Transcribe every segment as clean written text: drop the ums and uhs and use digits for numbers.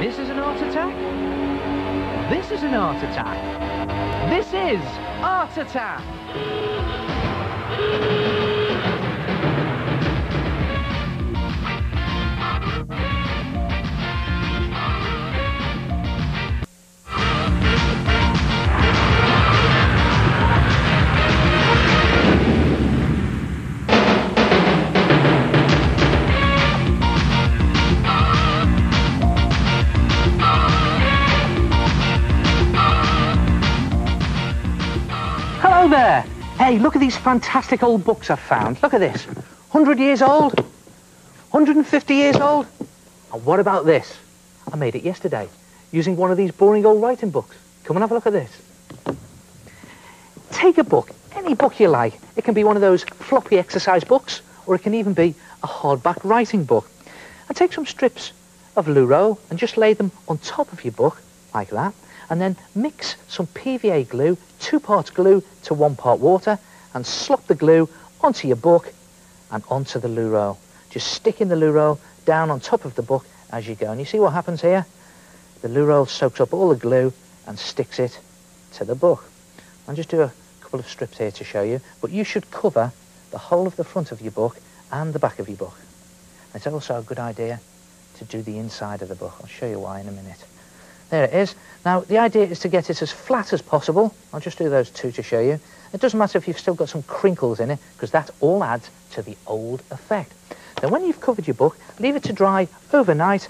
This is an art attack. This is an art attack. This is art attack. Hello there! Hey, look at these fantastic old books I've found. Look at this. 100 years old, 150 years old. And what about this? I made it yesterday using one of these boring old writing books. Come and have a look at this. Take a book, any book you like. It can be one of those floppy exercise books, or it can even be a hardback writing book. And take some strips of loo roll and just lay them on top of your book, like that. And then mix some PVA glue, 2 parts glue to 1 part water, and slop the glue onto your book and onto the loo roll. Just sticking the loo roll down on top of the book as you go. And you see what happens here? The loo roll soaks up all the glue and sticks it to the book. I'll just do a couple of strips here to show you, but you should cover the whole of the front of your book and the back of your book. It's also a good idea to do the inside of the book. I'll show you why in a minute. There it is. Now, the idea is to get it as flat as possible. I'll just do those 2 to show you. It doesn't matter if you've still got some crinkles in it, because that all adds to the old effect. Then when you've covered your book, leave it to dry overnight,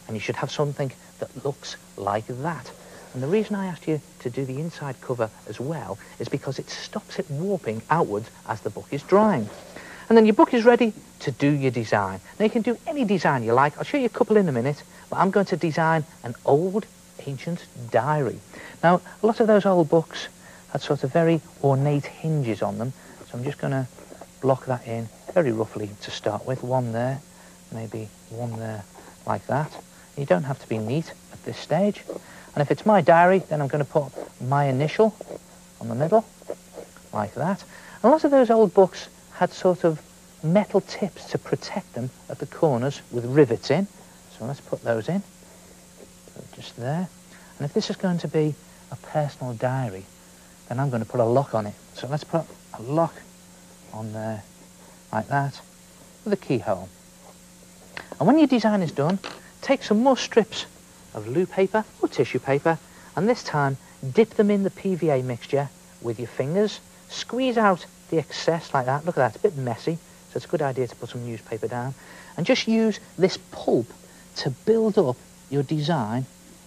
and you should have something that looks like that. And the reason I asked you to do the inside cover as well is because it stops it warping outwards as the book is drying. And then your book is ready to do your design. Now, you can do any design you like. I'll show you a couple in a minute, but I'm going to design an old, ancient diary. Now, a lot of those old books had sort of very ornate hinges on them, so I'm just going to block that in very roughly to start with. 1 there, maybe 1 there, like that. You don't have to be neat at this stage. And if it's my diary, then I'm going to put my initial on the middle, like that. And a lot of those old books had sort of metal tips to protect them at the corners with rivets in. So let's put those in, just there. And if this is going to be a personal diary, then I'm going to put a lock on it. So let's put a lock on there, like that, with a keyhole. And when your design is done, take some more strips of loo paper or tissue paper, and this time dip them in the PVA mixture with your fingers. Squeeze out the excess like that. Look at that, it's a bit messy, so it's a good idea to put some newspaper down. And just use this pulp to build up your design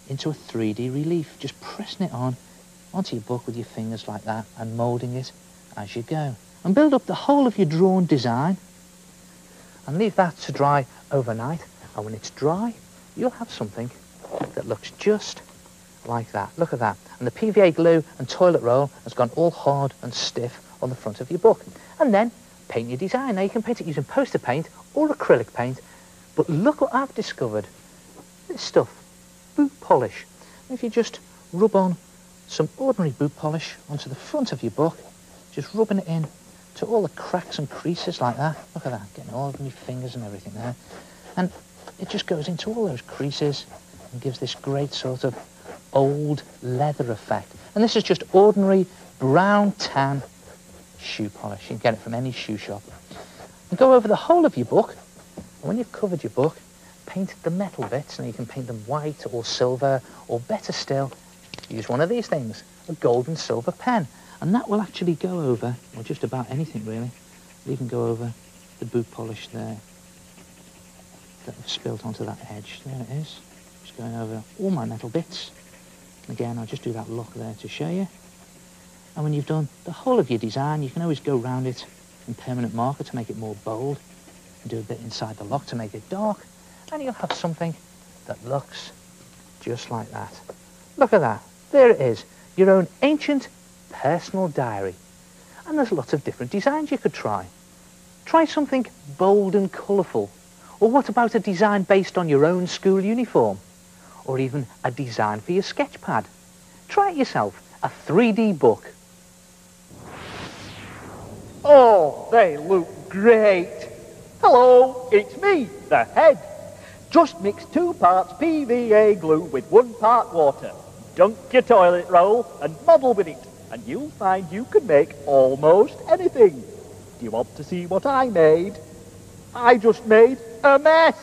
into a 3D relief. Just pressing it onto your book with your fingers like that and moulding it as you go. And build up the whole of your drawn design and leave that to dry overnight. And when it's dry, you'll have something that looks just like that. Look at that. And the PVA glue and toilet roll has gone all hard and stiff on the front of your book. And then paint your design. Now, you can paint it using poster paint or acrylic paint, but look what I've discovered. This stuff, boot polish. And if you just rub on some ordinary boot polish onto the front of your book, just rubbing it in to all the cracks and creases like that. Look at that, getting all of my fingers and everything there. And it just goes into all those creases and gives this great sort of old leather effect. And this is just ordinary brown tan shoe polish. You can get it from any shoe shop. And go over the whole of your book. And when you've covered your book, paint the metal bits. Now, you can paint them white or silver, or better still, use one of these things, a gold and silver pen. And that will actually go over, or just about anything really. It'll even go over the boot polish there that I've spilt onto that edge. There it is. Just going over all my metal bits. And again, I'll just do that lock there to show you. And when you've done the whole of your design, you can always go round it in permanent marker to make it more bold, and do a bit inside the lock to make it dark, and you'll have something that looks just like that. Look at that. There it is. Your own ancient personal diary. And there's lots of different designs you could try. Try something bold and colourful. Or what about a design based on your own school uniform? Or even a design for your sketch pad. Try it yourself. A 3D book. Oh, they look great. Hello, it's me, the head. Just mix 2 parts PVA glue with 1 part water. Dunk your toilet roll and model with it, and you'll find you can make almost anything. Do you want to see what I made? I just made a mess.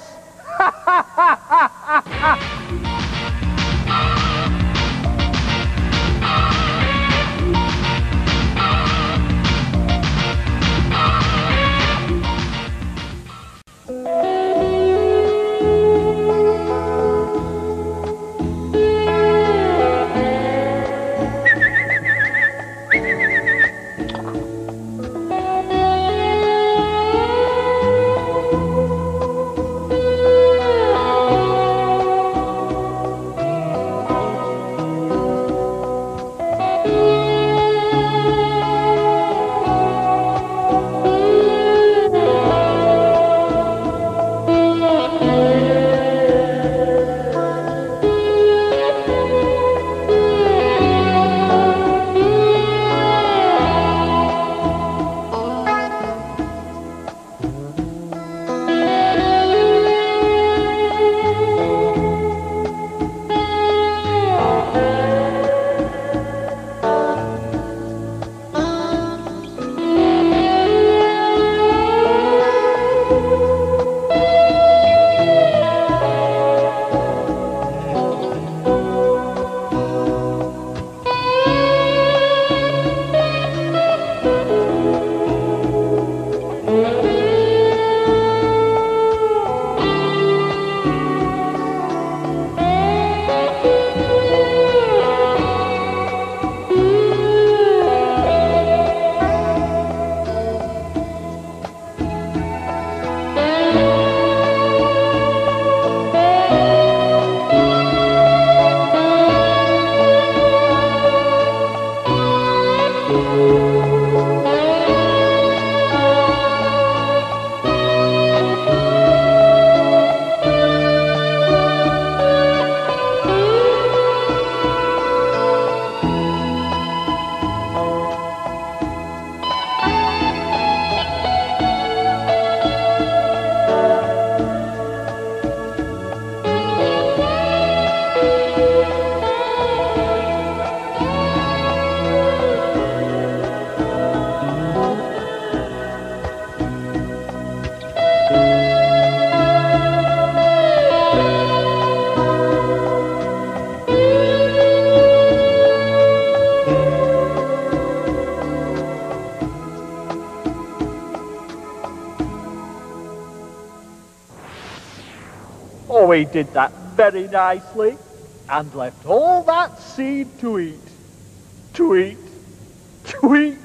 Oh, he did that very nicely and left all that seed to eat. To eat. To eat.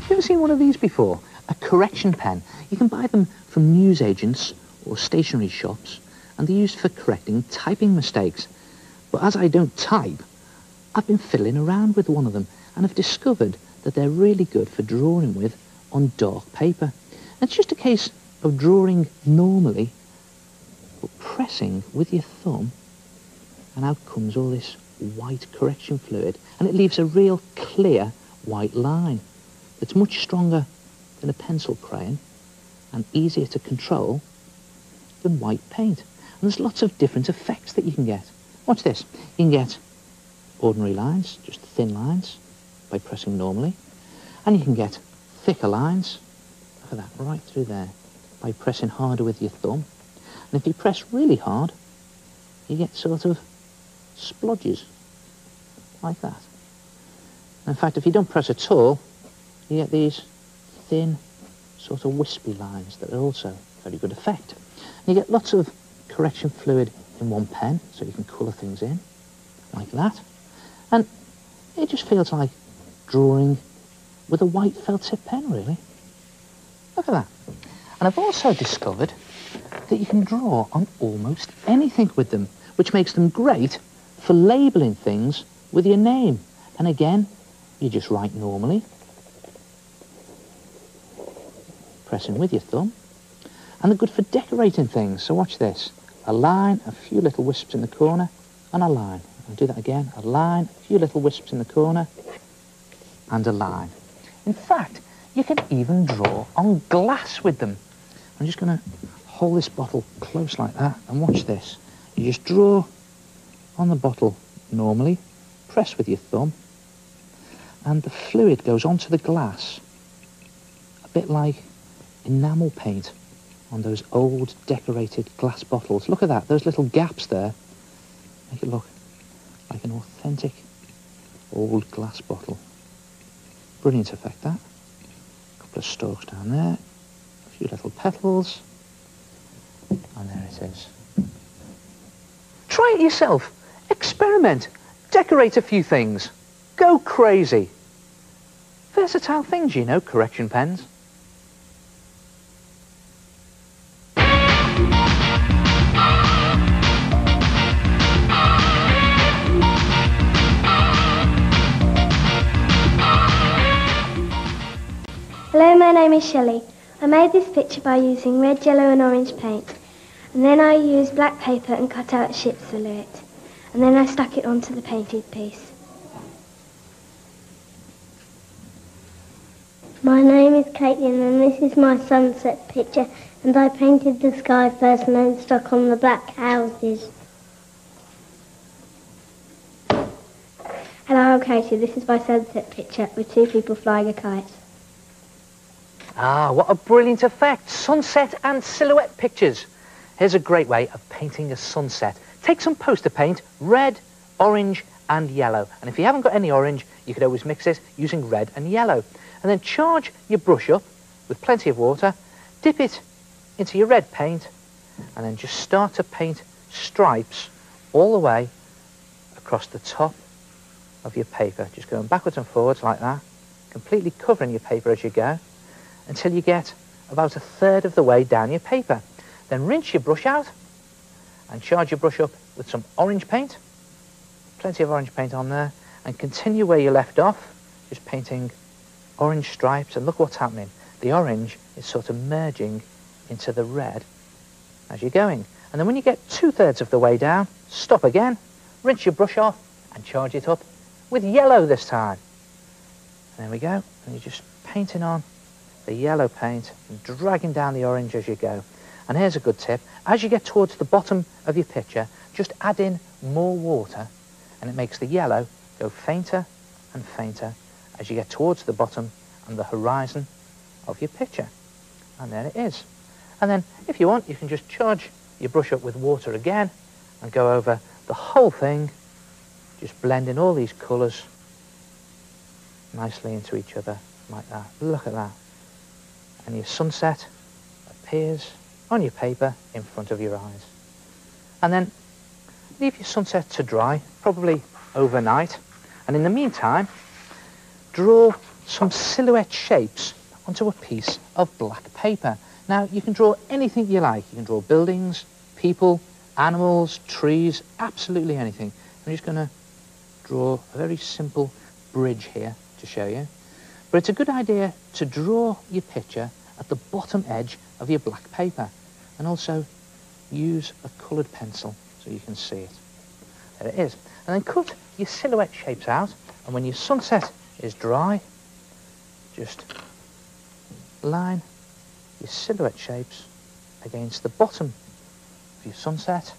You ever seen one of these before? A correction pen. You can buy them from newsagents or stationery shops, and they're used for correcting typing mistakes. But as I don't type, I've been fiddling around with one of them and have discovered that they're really good for drawing with on dark paper. And it's just a case of drawing normally, but pressing with your thumb, and out comes all this white correction fluid, and it leaves a real clear white line that's much stronger than a pencil crayon and easier to control than white paint. And there's lots of different effects that you can get. Watch this. You can get ordinary lines, just thin lines, by pressing normally. And you can get thicker lines, look at that, right through there, by pressing harder with your thumb. And if you press really hard, you get sort of splodges, like that. In fact, if you don't press at all, you get these thin, sort of wispy lines that are also very good effect. And you get lots of correction fluid in one pen, so you can colour things in, like that. And it just feels like drawing with a white felt tip pen, really. Look at that. And I've also discovered that you can draw on almost anything with them, which makes them great for labelling things with your name. And again, you just write normally, pressing with your thumb. And they're good for decorating things, so watch this. a line, a few little wisps in the corner, and a line. I'll do that again. A line, a few little wisps in the corner, and a line. In fact, you can even draw on glass with them. I'm just going to hold this bottle close like that, and watch this. You just draw on the bottle normally, press with your thumb, and the fluid goes onto the glass, a bit like enamel paint on those old decorated glass bottles. Look at that, those little gaps there make it look like an authentic old glass bottle. Brilliant effect, that. A couple of stalks down there, a few little petals, and there it is. Try it yourself. Experiment. Decorate a few things. Go crazy. Versatile things, you know, correction pens. Hello, my name is Shelley. I made this picture by using red, yellow and orange paint. And then I used black paper and cut out a ship's silhouette. And then I stuck it onto the painted piece. My name is Caitlin and this is my sunset picture, and I painted the sky first and then stuck on the black houses. Hello, I'm Katie. This is my sunset picture with two people flying a kite. Ah, what a brilliant effect. Sunset and silhouette pictures. Here's a great way of painting a sunset. Take some poster paint, red, orange and yellow. And if you haven't got any orange, you could always mix it using red and yellow. And then charge your brush up with plenty of water, dip it into your red paint, and then just start to paint stripes all the way across the top of your paper. Just going backwards and forwards like that, completely covering your paper as you go, until you get about a third of the way down your paper. Then rinse your brush out and charge your brush up with some orange paint, plenty of orange paint on there, and continue where you left off, just painting orange stripes, and look what's happening. The orange is sort of merging into the red as you're going. And then when you get 2/3 of the way down, stop again, rinse your brush off and charge it up with yellow this time. And there we go, and you're just painting on the yellow paint and dragging down the orange as you go. And here's a good tip. As you get towards the bottom of your picture, just add in more water, and it makes the yellow go fainter and fainter as you get towards the bottom and the horizon of your picture. And there it is. And then, if you want, you can just charge your brush up with water again and go over the whole thing, just blending all these colours nicely into each other like that. Look at that. And your sunset appears on your paper in front of your eyes. And then leave your sunset to dry, probably overnight. And in the meantime, draw some silhouette shapes onto a piece of black paper. Now, you can draw anything you like. You can draw buildings, people, animals, trees, absolutely anything. I'm just going to draw a very simple bridge here to show you. But it's a good idea to draw your picture at the bottom edge of your black paper, and also use a coloured pencil so you can see it. There it is. And then cut your silhouette shapes out, and when your sunset is dry, just line your silhouette shapes against the bottom of your sunset.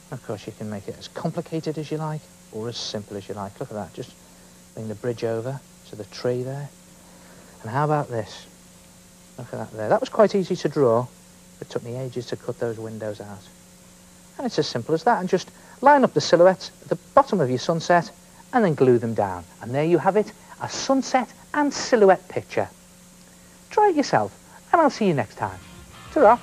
And of course, you can make it as complicated as you like or as simple as you like. Look at that, just bring the bridge over to the tree there. And how about this? Look at that there. That was quite easy to draw. It took me ages to cut those windows out. And it's as simple as that. And just line up the silhouettes at the bottom of your sunset and then glue them down. And there you have it, a sunset and silhouette picture. Try it yourself, and I'll see you next time. Ta-ra!